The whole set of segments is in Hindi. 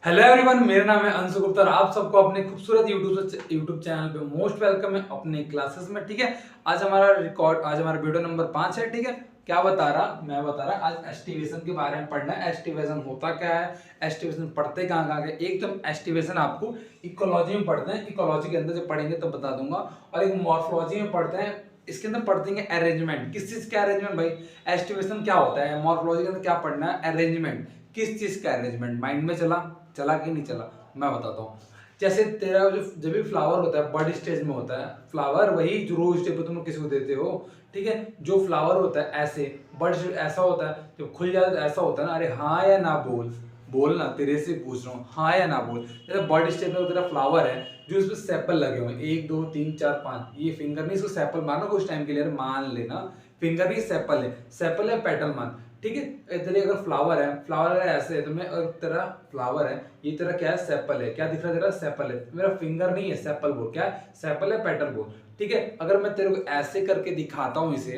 हेलो एवरीवन, मेरा नाम है अंशु गुप्ता और आप सबको अपने खूबसूरत यूट्यूब चैनल पे मोस्ट वेलकम है अपने क्लासेस में। ठीक है, आज हमारा वीडियो नंबर 5 है। ठीक है, क्या बता रहा मैं बता रहा आज एस्टिवेशन के बारे में पढ़ना है। एस्टिवेशन होता क्या है, एस्टिवेशन पढ़ते कहाँ कहाँ के, एकदम एस्टिवेशन आपको इकोलॉजी में पढ़ते हैं। इकोलॉजी के अंदर जब पढ़ेंगे तो बता दूंगा। और एक मॉर्फोलॉजी में पढ़ते हैं, इसके अंदर पढ़ते हैं अरेंजमेंट। किस चीज का अरेंजमेंट भाई, एस्टिवेशन क्या होता है। मॉर्फोलॉजी के अंदर क्या पढ़ना है, अरेंजमेंट। किस चीज का अरेंजमेंट, माइंड में चला चला कि नहीं चला, मैं बताता हूँ। जैसे तेरा जो जब भी फ्लावर होता है बर्ड स्टेज में होता है फ्लावर, वही जो रोज स्टेज पे तुम किसी को देते हो। ठीक है, जो फ्लावर होता है ऐसे बर्ड स्टेज ऐसा होता है, जब खुल जाता है ऐसा होता है ना। अरे हाँ या ना बोल, बोल ना, तेरे से पूछ रहा हूँ, हाँ या ना बोल। जैसे बर्ड स्टेज में तेरा फ्लावर है जो इसमें सेपल लगे हुए हैं, 1 2 3 4 5, ये फिंगर नहीं, इसको सेपल मानो कुछ टाइम के लिए, मान लेना फिंगर नहीं सेपल है, सेपल है पेटल मान। ठीक है, तेरे अगर फ्लावर है, फ्लावर अगर ऐसे है तो मैं, अगर तेरा फ्लावर है, ये तेरा क्या है, सेपल है। क्या दिख रहा है तेरा, सेपल है। मेरा फिंगर नहीं है, सेपल बोल, क्या है, सेपल है पेटल बोल। ठीक है, अगर मैं तेरे को ऐसे करके दिखाता हूं इसे,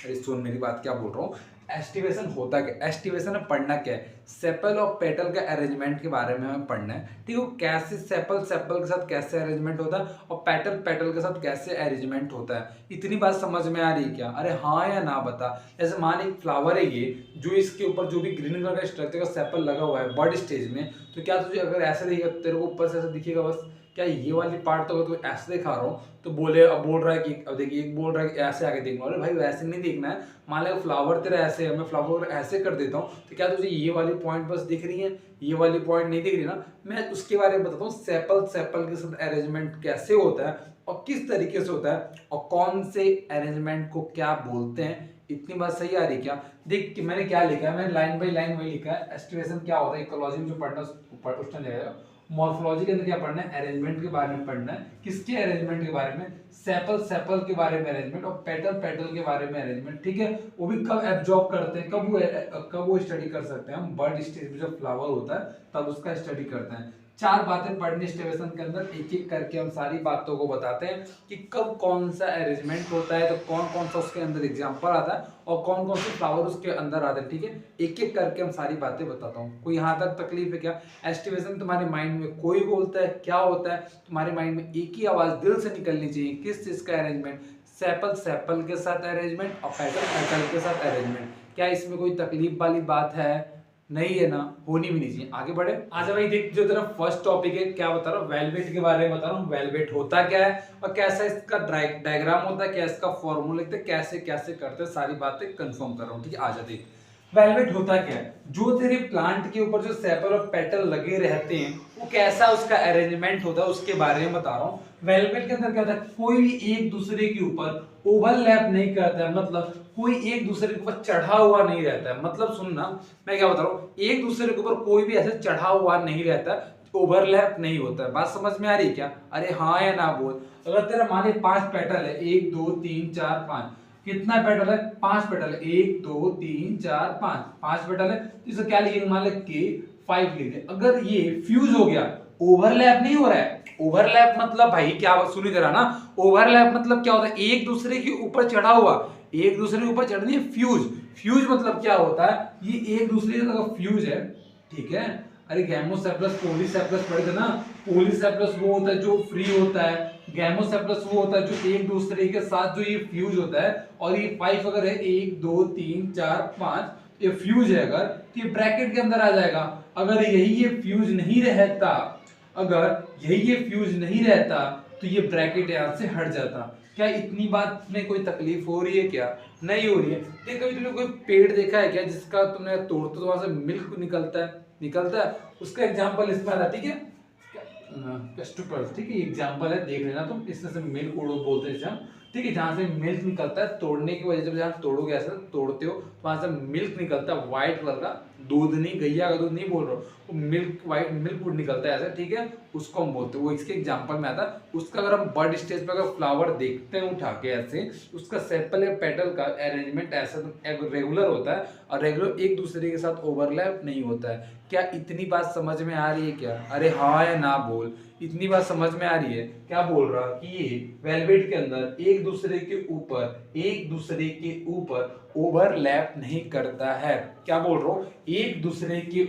अरे सुन मेरी बात, क्या बोल रहा हूँ। एस्टिवेशन होता क्या, एस्टिवेशन में पढ़ना क्या है, सेपल और पेटल का अरेंजमेंट के बारे में हमें पढ़ना है। ठीक है, कैसे सेपल सेपल के साथ कैसे अरेंजमेंट होता है और पेटल पेटल के साथ कैसे अरेंजमेंट होता है। इतनी बात समझ में आ रही है क्या, अरे हाँ या ना बता। जैसे मान एक फ्लावर है ये, जो इसके ऊपर जो भी ग्रीन कलर का स्ट्रक्चर का सेपल लगा हुआ है बर्ड स्टेज में, तो क्या तुझे अगर ऐसा दिखेगा, तेरे को ऊपर से ऐसा दिखेगा बस, क्या ये वाली पार्ट तो अगर तू ऐसे दिखा रहा हूँ तो बोले, अब बोल रहा है कि, अब देखिए एक बोल रहा है कि ऐसे आगे देखना, अरे भाई वैसे नहीं देखना है। मान लो फ्लावर तेरा ऐसे है, मैं फ्लावर ऐसे कर देता हूँ, तो क्या तुझे ये वाली पॉइंट बस दिख रही है, ये वाली पॉइंट नहीं दिख रही ना। मैं उसके बारे में बताता हूँ, सेपल सेपल के साथ अरेंजमेंट कैसे होता है और किस तरीके से होता है और कौन से अरेंजमेंट को क्या बोलते हैं। इतनी बात सही आ रही क्या। देख कि मैंने क्या लिखा है, मैंने लाइन बाई लाइन वही लिखा है। एस्टिवेशन क्या होता है, इकोलॉजी में जो पढ़ना उस टाइम जाएगा। मॉर्फोलॉजी के अंदर क्या पढ़ना है, अरेंजमेंट के बारे में पढ़ना है। किसके अरेंजमेंट के बारे में, सेपल सेपल के बारे में अरेंजमेंट और पेटल पेटल के बारे में अरेंजमेंट। ठीक है, वो भी कब एब्जॉर्ब करते हैं, कब वो स्टडी कर सकते हैं हम, बर्ड स्टेज में जब फ्लावर होता है तब उसका स्टडी करते हैं। चार बातें पढ़नी स्टेवेशन के अंदर, एक एक करके हम सारी बातों को बताते हैं कि कब कौन सा अरेंजमेंट होता है, तो कौन कौन सा उसके अंदर एग्जाम्पल आता है और कौन कौन से फ्लावर उसके अंदर आते हैं। ठीक है, एक एक करके हम सारी बातें बताता हूँ। कोई यहाँ तक तकलीफ है क्या। एस्टिवेशन तुम्हारे माइंड में कोई बोलता है क्या होता है, तुम्हारे माइंड में एक ही आवाज दिल से निकलनी चाहिए, किस चीज का अरेंजमेंट, सेपल सेपल के साथ अरेंजमेंट और पेटल पेटल के साथ अरेंजमेंट। क्या इसमें कोई तकलीफ वाली बात है, नहीं है ना, होनी भी नहीं चाहिए। आगे बढ़े, आजा भाई देख, जो तेरा फर्स्ट टॉपिक है, क्या बता रहा हूँ, वेलवेट के बारे में बता रहा हूँ। वेलवेट होता क्या है और कैसा इसका डायग्राम होता है, क्या इसका फॉर्मूला लिखते हैं, कैसे कैसे करते हैं, सारी बातें कंफर्म कर रहा हूँ। ठीक है, आजा देख, वेलवेट होता क्या है, जो तेरे प्लांट के ऊपर जो सेपल और पेटल लगे रहते हैं वो कैसा उसका अरेंजमेंट होता है उसके बारे में बता रहा हूँ। वेलवेट के अंदर क्या होता है, कोई भी एक दूसरे के ऊपर ओवरलैप नहीं करता है, मतलब कोई एक दूसरे के ऊपर चढ़ा हुआ नहीं रहता है। मतलब सुनना, मैं क्या बता रहा हूँ, एक दूसरे के ऊपर कोई भी ऐसे चढ़ा हुआ नहीं रहता, ओवरलैप नहीं होता है। बात समझ में आ रही है क्या, अरे हाँ या ना बोल। अगर तेरा माने 5 पेटल है, 1 2 3 4 5, कितना पेटल है, 5 पेटल है, 1 2 3 4 5, 5 पेटल है, तो इसे क्या लिखेंगे, मान ले के 5 लिख दे। अगर ये फ्यूज हो गया, ओवरलैप नहीं हो रहा है। ओवरलैप मतलब भाई क्या, सुनी जरा ना, ओवरलैप मतलब क्या होता है, एक दूसरे के ऊपर चढ़ा हुआ, एक दूसरे के ऊपर चढ़नी है। फ्यूज, फ्यूज मतलब क्या होता है, ये एक दूसरे का फ्यूज है। ठीक है, अरे गैमोसेप्लस पॉलीसेप्लस पढ़े थे ना। पॉलीसेप्लस वो होता है जो फ्री होता है, गैमोसेप्लस वो होता है जो एक दूसरे के साथ जो ये फ्यूज होता है। और ये 5 अगर है, 1 2 3 4 5, ये फ्यूज है अगर, तो ये ब्रैकेट के अंदर आ जाएगा। अगर यही ये फ्यूज नहीं रहता, अगर यही ये फ्यूज नहीं रहता तो ये ब्रैकेट यहां से हट जाता। क्या इतनी बात में कोई तकलीफ हो रही है क्या, नहीं हो रही है। देख, कभी तुमने कोई पेड़ देखा है क्या जिसका तुमने तोड़ते तो वहां से मिल्क निकलता है, निकलता है, उसका एग्जांपल इसमें आता है। ठीक है, ठीक है, एग्जांपल है, देख लेना तुम, इसमें से मिल्क उड़ो बोलते हैं जहाँ। ठीक है, जहां से मिल्क निकलता है तोड़ने की वजह से, जहां तोड़ोगे ऐसा तोड़ते हो तो वहां से मिल्क निकलता है, व्हाइट कलर का। दूध नहीं, गैया का दूध नहीं बोल रहा हूँ, वो मिल्क, व्हाइट मिल्क निकलता है ऐसा। ठीक है, उसको हम बोलते हैं, वो इसके एग्जांपल में आता है। उसका अगर हम बर्ड स्टेज पे अगर फ्लावर देखते हैं उठा के ऐसे, उसका सेपल या पेटल का अरेंजमेंट ऐसा रेगुलर होता है और रेगुलर एक दूसरे के साथ ओवरलैप नहीं होता है। क्या इतनी बात समझ में आ रही है क्या, अरे हाँ या ना बोल। इतनी बात समझ में आ रही है? क्या बोल रहा कि ये वेलवेट के अंदर एक दूसरे के ऊपर ओवरलैप नहीं करता है। क्या बोल रहा हूं? एक दूसरे के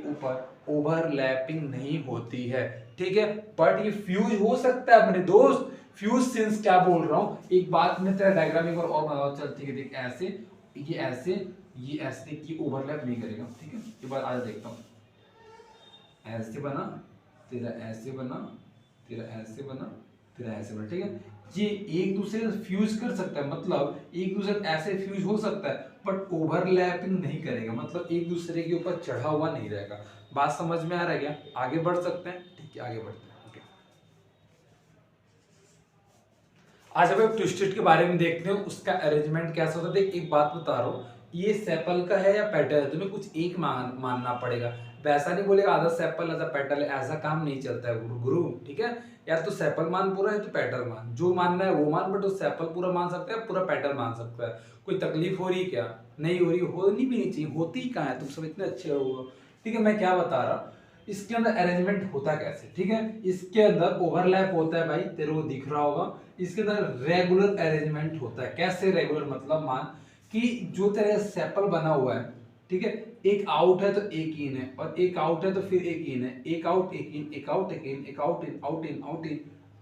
ऊपर ओवरलैपिंग नहीं होती है, ठीक है। बट ये फ्यूज हो सकता है अपने दोस्त, फ्यूज सिंस क्या बोल रहा हूं, एक बात में तेरा डायग्राम एक और बनाओ, चल ठीक है, देख ऐसे, ये ऐसे, ये ऐसे, देखिए ओवरलैप नहीं करेगा, ठीक है। ये बात आज देखता हूं, ऐसे बना, तेरा ऐसे बना, तेरा ऐसे बना, तेरा ऐसे बना, ठीक है। ये एक दूसरे से फ्यूज कर सकता है, मतलब एक दूसरे ऐसे फ्यूज हो सकता है, बट ओवरलैपिंग नहीं करेगा, मतलब एक दूसरे के ऊपर चढ़ा हुआ नहीं रहेगा। बात समझ में आ रहा है क्या? आगे बढ़ सकते हैं, ठीक है, आगे बढ़ते हैं। ओके, आज अब ट्विस्टेड के बारे में देखते हैं, उसका अरेंजमेंट कैसा होता है। देख एक बात बता रहा हूँ, ये सेपल का है या पेटल है, तुम्हें कुछ एक मानना पड़ेगा। वैसा नहीं बोलेगा आधा सेपल आधा पेटल है, ऐसा काम नहीं चलता है गुरु, ठीक है। या तो सेपल मान पूरा है तो पेटल मान, जो मानना है वो मान, बट तो सेपल पूरा मान सकता है, पूरा पेटल मान सकता है। कोई तकलीफ हो रही है क्या? नहीं हो रही, होनी भी नहीं चाहिए, होती ही कहाँ है, तुम सब इतने अच्छे हो, ठीक है। मैं क्या बता रहा, इसके अंदर अरेंजमेंट होता कैसे, ठीक है। इसके अंदर ओवरलैप होता है भाई, तेरे को दिख रहा होगा। इसके अंदर रेगुलर अरेंजमेंट होता है। कैसे रेगुलर? मतलब मान कि जो तेरा सेपल बना हुआ है, ठीक है, एक आउट है तो एक इन है, और एक आउट है तो फिर एक इन है, एक आउट एक इन, एक आउट एक इन, एक out in, out in, out in.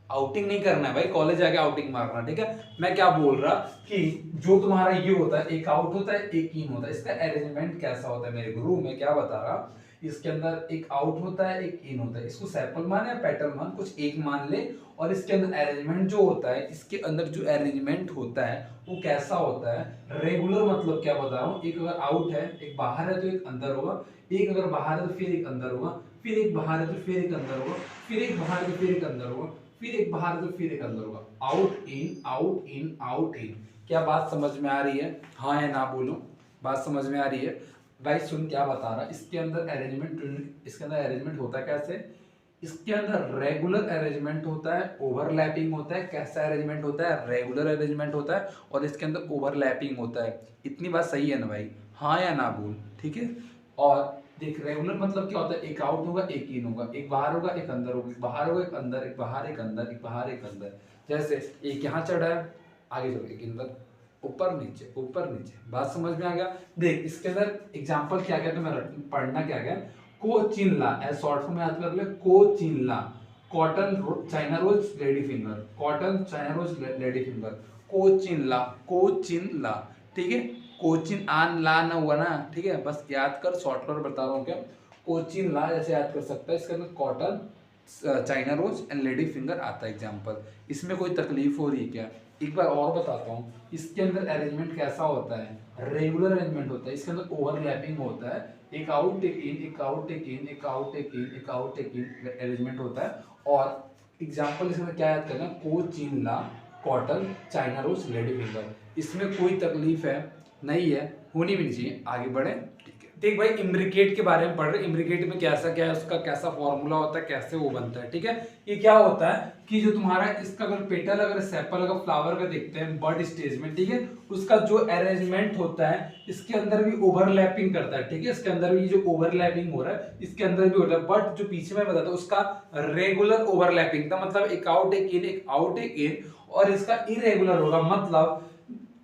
Outing नहीं करना है भाई, कॉलेज जाके आउटिंग मारना, ठीक है। मैं क्या बोल रहा कि जो तुम्हारा ये होता है, एक आउट होता है एक इन होता है, इसका अरेंजमेंट कैसा होता है मेरे गुरु? मैं क्या बता रहा, इसके अंदर एक आउट होता है एक इन होता है, इसको सेपल मान या पेटल मान, कुछ एक मान ले। और इसके अंदर अरेंजमेंट जो होता है, इसके अंदर जो अरेंजमेंट होता है वो कैसा होता है? रेगुलर। मतलब क्या बता रहा हूँ, एक अगर आउट है, एक बाहर है तो एक अंदर होगा, एक अगर बाहर है तो फिर एक अंदर होगा, फिर एक बाहर है तो फिर एक अंदर होगा, फिर एक बाहर है तो फिर एक अंदर होगा, फिर एक बाहर है तो फिर एक अंदर होगा। Out in out in out in. क्या बात समझ में आ रही है? हाँ या ना बोलो, बात समझ में आ रही है? भाई सुन क्या बता रहा, इसके अंदर अरेंजमेंट होता है कैसे? इसके अंदर रेगुलर अरेंजमेंट होता है, ओवरलैपिंग होता है। कैसा अरेंजमेंट होता है? रेगुलर अरेंजमेंट होता है, और इसके अंदर ओवरलैपिंग होता है। इतनी बात सही है ना भाई? हाँ या ना बोल, ठीक है। और देख रेगुलर मतलब क्या होता है, एक आउट होगा एक इन होगा, एक बाहर होगा एक अंदर होगा, एक बाहर होगा एक अंदर, एक बाहर एक अंदर, एक बाहर एक अंदर। जैसे एक यहाँ चढ़ा है, आगे चलो एक अंदर, ऊपर नीचे ऊपर नीचे। बात समझ में आ गया? देख इसके अंदर एग्जांपल क्या क्या तुम्हें पढ़ना क्या क्या, कोचिनला, ऐसे शॉर्ट फॉर्म में याद कर ले, कोचिनला, cotton China rose lady finger, cotton China rose lady finger, कोचिनला, कोचिनला, ठीक है। कोचिन आन ला ना हुआ ना, ठीक है, बस याद कर, शॉर्टकट बता रहा हूँ क्या, कोचिन ला जैसे याद कर सकता है। इसके अंदर cotton China rose and lady finger आता है एग्जांपल। इसमें कोई तकलीफ हो रही है क्या? एक बार और बताता हूँ, इसके अंदर अरेंजमेंट कैसा होता है? रेगुलर अरेंजमेंट होता है। इसके अंदर ओवरलैपिंग होता है, एक आउट एक इन, एक आउट एक इन, एक आउट एक इन, एक आउट एक इन अरेंजमेंट होता है। और एग्जांपल इसमें क्या याद करना, कोचिन ला, cotton China rose lady finger. इसमें कोई तकलीफ है नहीं है, होनी भी नहीं चाहिए। आगे बढ़े, ठीक है। देख भाई इम्ब्रिकेट के बारे में पढ़ रहे, इम्ब्रिकेट में कैसा क्या है, उसका कैसा फॉर्मूला होता है, कैसे वो बनता है, ठीक है। ये क्या होता है कि जो तुम्हारा इसका अगर पेटल अगर सेपल अगर फ्लावर का देखते हैं बर्ड स्टेज में, ठीक है, उसका जो अरेंजमेंट होता है इसके अंदर भी ओवरलैपिंग करता है, ठीक है। इसके अंदर भी जो ओवरलैपिंग हो रहा है इसके अंदर भी होता है, बट जो पीछे में बताता उसका रेगुलर ओवरलैपिंग था, मतलब एक आउट एक इन, एक आउट एक इन। और इसका इरेगुलर होगा, मतलब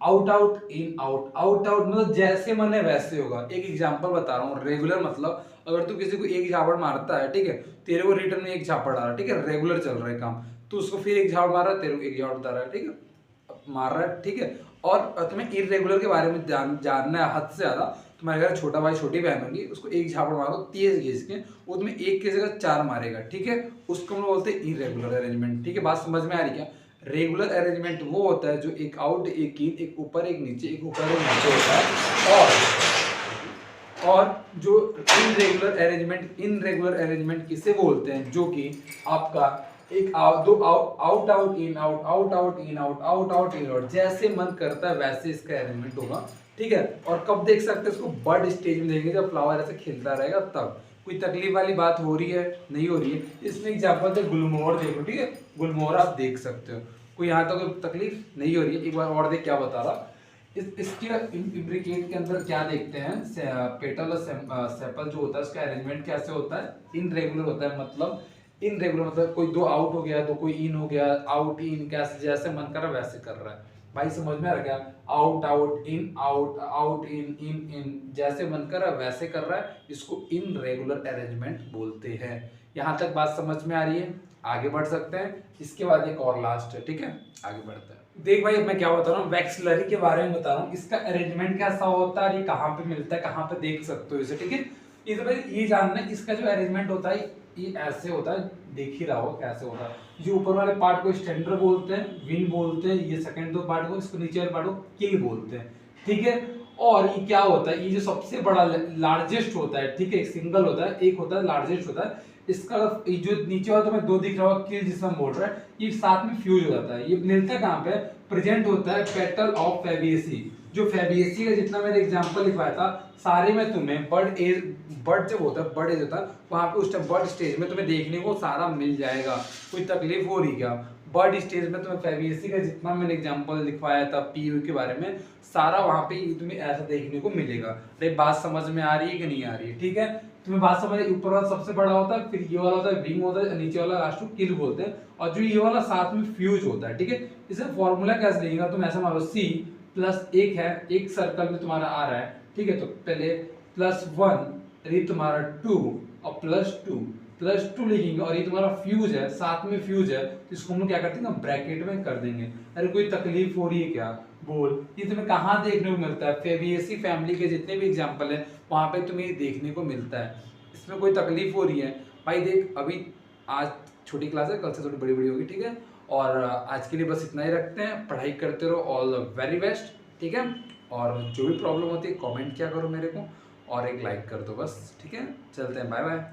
out out in out out out, मतलब जैसे मन है वैसे होगा। एक एग्जांपल बता रहा हूँ, रेगुलर मतलब अगर तू किसी को एक झापड़ मारता है, ठीक है, तेरे को रिटर्न में एक झापड़ आ रहा है, ठीक है, रेगुलर चल रहा है काम, तो उसको फिर एक झापड़ मार रहा है, तेरे को एक झापड़ बता रहा है, ठीक है, मार रहा है, ठीक है। और तुम्हें इरेगुलर के बारे में जानना है हद से ज्यादा, तुम्हारे घर छोटा भाई छोटी बहन होगी, उसको एक झापड़ मारो तेज गेज के, वो तुम्हें एक की जगह चार मारेगा, ठीक है, उसको हम लोग बोलते हैं इरेगुलर अरेंजमेंट, ठीक है। बात समझ में आ रही क्या? रेगुलर अरेंजमेंट वो होता है जो एक आउट एक इन, एक ऊपर एक नीचे, एक ऊपर एक नीचे होता है। और जो इनरेगुलर अरेंजमेंट किसे बोलते हैं? जो कि आपका एक दो out out in out, out out in out, out out in out, जैसे मन करता है वैसे इसका अरेंजमेंट होगा, ठीक है। और कब देख सकते हैं इसको? बर्ड स्टेज में देखेंगे, जब फ्लावर ऐसे खिलता रहेगा तब। कोई तकलीफ वाली बात हो रही है? नहीं हो रही है। इसमें एग्जांपल है गुलमोहर, देखो, ठीक है, गुलमोहर आप देख सकते हो, कोई यहाँ तक कोई तकलीफ नहीं हो रही है। एक बार और देख क्या बता रहा, इसके इम्ब्रिकेट के अंदर क्या देखते हैं, पेटल और सेपल जो होता है उसका अरेंजमेंट कैसे होता है, इनरेगुलर होता है। मतलब इनरेगुलर मतलब कोई दो आउट हो गया तो कोई इन हो गया, आउट इन, कैसे जैसे मन कर रहा है वैसे कर रहा है। भाई समझ में आ रहा क्या, out out in out out in in in, जैसे मन कर रहा है वैसे कर रहा है, इसको इनरेगुलर अरेंजमेंट बोलते हैं। यहाँ तक बात समझ में आ रही है, आगे बढ़ सकते हैं। इसके बाद एक और लास्ट है, ठीक है, आगे बढ़ते हैं। देख भाई अब मैं क्या बता रहा हूँ, वैक्सलरी के बारे में बता रहा हूँ, इसका अरेंजमेंट कैसा होता है, ये कहाँ पे मिलता है, कहाँ पे देख सकते हो इसे, ठीक है। इस भाई ये जानना है इसका जो अरेंजमेंट होता है ये ऐसे होता है, देख ही रहा हो कैसे होता है। जो ऊपर वाले पार्ट को स्टेंडर बोलते हैं, विन बोलते हैं, ये सेकंड दो पार्ट को, इसको नीचे वाले पार्ट को किल बोलते हैं, ठीक है। और ये क्या होता है, ये जो सबसे बड़ा लार्जेस्ट होता है, ठीक है, एक सिंगल होता है, एक होता है लार्जेस्ट होता है। इसका ये जो नीचे वाला तुम्हें दो दिख रहा होगा किल जिसमें हम बोल रहे हैं, ये साथ में फ्यूज हो जाता है। ये मिलता है कहाँ पे, प्रेजेंट होता है पेटल ऑफ फेबियेसी। जो फेबियेसी का जितना मैंने एग्जांपल लिखवाया था सारे में तुम्हें बर्ड एज, बर्ड जब होता है, बर्ड एज होता है वहां पे उस टाइम बर्ड स्टेज में तुम्हें देखने को सारा मिल जाएगा। कोई तकलीफ हो रही क्या, बर्ड स्टेज में तुम्हें फेबियेसी का जितना मैंने एग्जांपल लिखवाया था पीयू के बारे में सारा वहां पे तुम्हें ऐसा देखने को मिलेगा। अरे बात समझ में आ रही है कि नहीं आ रही है, ठीक है। तुम्हें बात समझ, ऊपर वाला सबसे बड़ा होता है, फिर ये वाला होता है विंग होता है, नीचे वाला लास्ट को किल बोलते हैं, और जो ये वाला साथ में फ्यूज होता है, ठीक है। इसे फॉर्मूला कैसे लिखेगा, तुम ऐसा मानो सी प्लस एक है, एक सर्कल में तुम्हारा आ रहा है, ठीक है, तो पहले +1, ये तुम्हारा 2 और +2 लिखेंगे, और ये तुम्हारा फ्यूज है, साथ में फ्यूज है, तो इसको हम लोग क्या करते हैं ब्रैकेट में कर देंगे। अरे कोई तकलीफ हो रही है क्या, बोल। ये तुम्हें कहाँ देखने को मिलता है, फेबियेसी फैमिली के जितने भी एग्जांपल हैं वहां पे तुम्हें ये देखने को मिलता है। इसमें कोई तकलीफ हो रही है भाई, देख अभी आज छोटी क्लास है, कल से थोड़ी बड़ी बड़ी होगी, ठीक है। और आज के लिए बस इतना ही रखते हैं, पढ़ाई करते रहो, ऑल द वेरी बेस्ट, ठीक है। और जो भी प्रॉब्लम होती है कमेंट किया करो मेरे को, और एक लाइक कर दो बस, ठीक है। चलते हैं, बाय बाय।